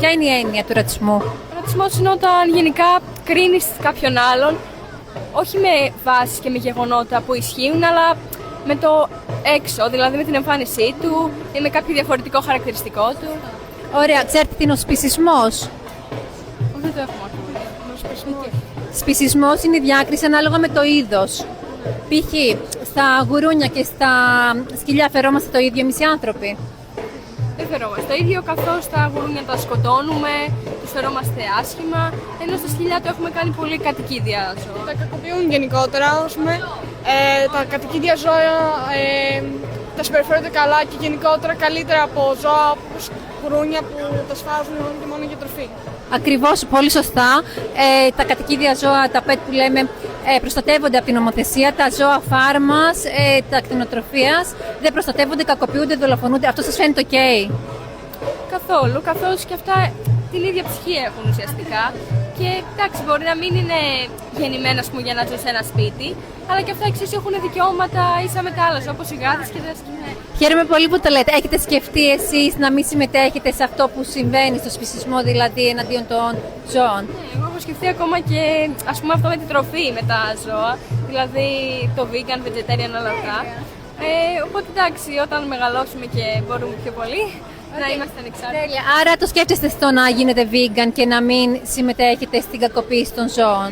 Ποια είναι η έννοια του ρατσισμού? Ο ρατσισμός είναι όταν γενικά κρίνεις κάποιον άλλον, όχι με βάσεις και με γεγονότα που ισχύουν, αλλά με το έξω, δηλαδή με την εμφάνισή του ή με κάποιο διαφορετικό χαρακτηριστικό του. Ωραία, ξέρετε τι είναι ο σπισισμός? Δεν το έχουμε ακούει. Σπισισμός είναι η διάκριση ανάλογα με το είδος. Π.χ. στα γουρούνια και στα σκυλιά φερόμαστε το ίδιο εμείς οι άνθρωποι? Δεν φερόμαστε το ίδιο, καθώς τα γουρούνια τα σκοτώνουμε, τους φερόμαστε άσχημα, ενώ στα σκυλιά το έχουμε κάνει πολύ κατοικίδια ζώα. Τα κακοποιούν γενικότερα, τα κατοικίδια ζώα τα συμπεριφέρονται καλά και γενικότερα καλύτερα από ζώα όπως γουρούνια που τα σφάζουν μόνο και μόνο για τροφή. Ακριβώς, πολύ σωστά. Τα κατοικίδια ζώα, τα pet που λέμε, προστατεύονται από την νομοθεσία. Τα ζώα φάρμας, τα κτηνοτροφίας δεν προστατεύονται, κακοποιούνται, δολοφονούνται. Αυτό σας φαίνεται ok? Καθόλου, καθώς και αυτά την ίδια ψυχή έχουν ουσιαστικά. Και εντάξει, μπορεί να μην είναι γεννημένα για να ζουν σε ένα σπίτι, αλλά και αυτά εξίσου έχουν δικαιώματα ίσα με τα άλλα, όπως οι γάτες και τα σκυλιά. Χαίρομαι πολύ που το λέτε. Έχετε σκεφτεί εσείς να μην συμμετέχετε σε αυτό που συμβαίνει, στο σπισισμό δηλαδή εναντίον των ζώων? Εγώ έχω σκεφτεί ακόμα και αυτό με τη τροφή με τα ζώα, δηλαδή το vegan, vegetarian, όλα αυτά. Οπότε εντάξει, όταν μεγαλώσουμε και μπορούμε πιο πολύ, να είμαστε ανεξάρτητοι. Τέλεια. Άρα το σκέφτεστε στο να γίνετε vegan και να μην συμμετέχετε στην κακοποίηση των ζώων?